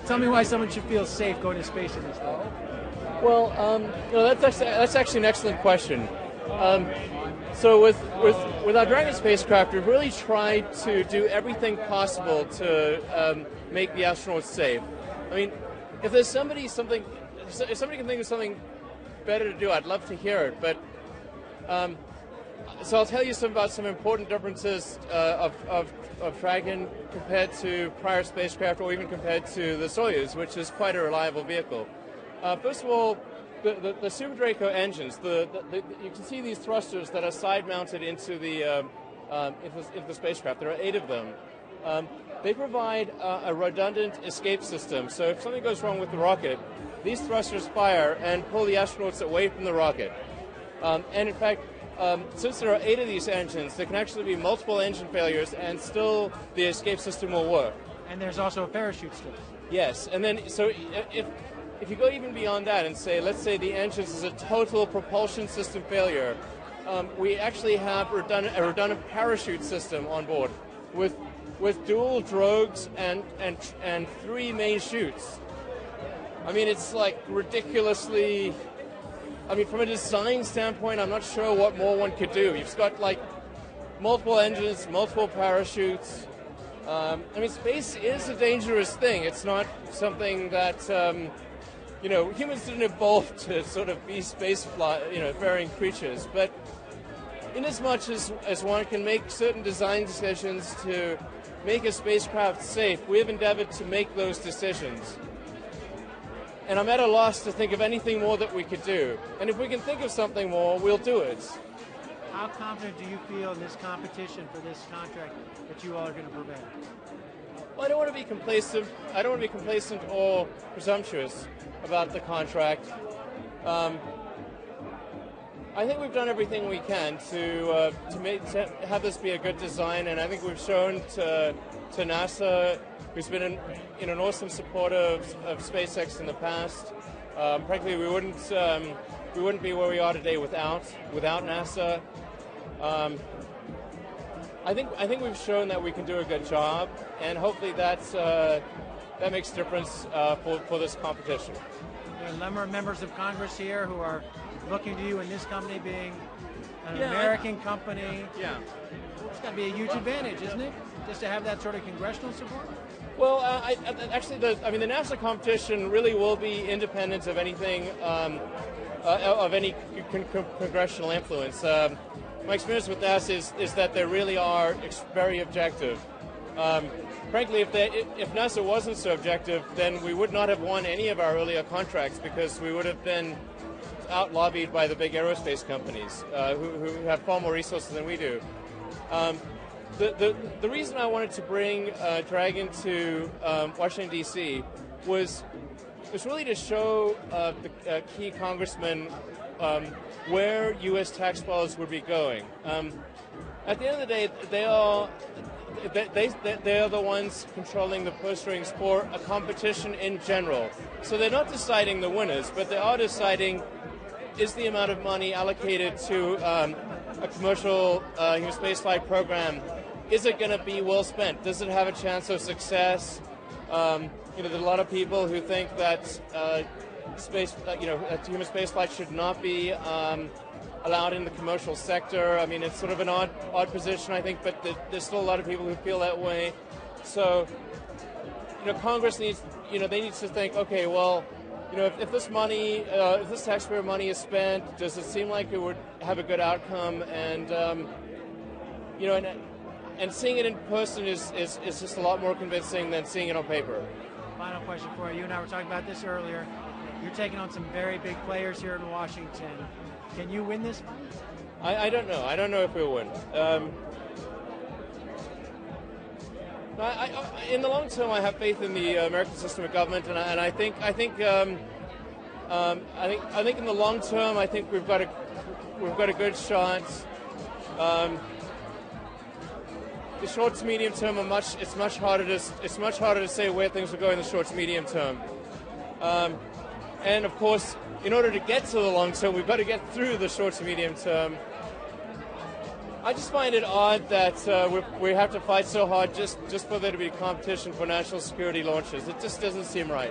Tell me why someone should feel safe going to space in this thing. Well, that's actually an excellent question. So with our Dragon spacecraft, we've really tried to do everything possible to make the astronauts safe. I mean, if somebody can think of something better to do, I'd love to hear it. But so I'll tell you about some important differences of Dragon compared to prior spacecraft, or even compared to the Soyuz, which is quite a reliable vehicle. First of all, the Super Draco engines, you can see these thrusters that are side-mounted into the spacecraft. There are 8 of them. They provide a redundant escape system. So if something goes wrong with the rocket, these thrusters fire and pull the astronauts away from the rocket. And in fact, since there are 8 of these engines, there can actually be multiple engine failures and still the escape system will work. And there's also a parachute still. Yes, and then so if you go even beyond that and say, let's say the engines is a total propulsion system failure, we actually have a redundant parachute system on board with dual drogues and 3 main chutes. I mean, it's like ridiculously. I mean, from a design standpoint, I'm not sure what more one could do. You've got like multiple engines, multiple parachutes. I mean, space is a dangerous thing. It's not something that humans didn't evolve to sort of be faring creatures. But inasmuch as one can make certain design decisions to make a spacecraft safe, we have endeavored to make those decisions. And I'm at a loss to think of anything more that we could do. And if we can think of something more, we'll do it. How confident do you feel in this competition for this contract that you all are going to prevent? Well, I don't want to be complacent. I don't want to be complacent or presumptuous about the contract. I think we've done everything we can to have this be a good design, and I think we've shown to NASA, who's been an awesome supporter of SpaceX in the past. Frankly, we wouldn't be where we are today without NASA. I think we've shown that we can do a good job, and hopefully that makes a difference for this competition. There are a number of members of Congress here who are looking to you in this company being an American company. Yeah. It's got to be a huge advantage, isn't it? Just to have that sort of congressional support? Well, actually, the NASA competition really will be independent of anything, of any congressional influence. My experience with that is that they really are very objective. Frankly, if NASA wasn't so objective, then we would not have won any of our earlier contracts, because we would have been out-lobbied by the big aerospace companies who have far more resources than we do. The reason I wanted to bring Dragon to Washington, D.C. was really to show the key congressmen where U.S. tax dollars would be going. At the end of the day, they are the ones controlling the purse strings for a competition in general. So they're not deciding the winners, but they are deciding, is the amount of money allocated to a commercial human spaceflight program, is it going to be well spent? Does it have a chance of success? There's a lot of people who think that human spaceflight should not be allowed in the commercial sector. I mean, it's sort of an odd position, I think, but there's still a lot of people who feel that way. So, Congress needs, they need to think, okay, well, if this money, if this taxpayer money is spent, does it seem like it would have a good outcome? And and seeing it in person is just a lot more convincing than seeing it on paper. Final question for you. You and I were talking about this earlier. You're taking on some very big players here in Washington. Can you win this fight? I don't know. I don't know if we'll win. In the long term, I have faith in the American system of government, and I think in the long term, I think we've got a good shot. The short to medium term it's much harder to say where things will go in the short to medium term. And of course, in order to get to the long term, we've got to get through the short to medium term. I just find it odd that we have to fight so hard just for there to be competition for national security launches. It just doesn't seem right.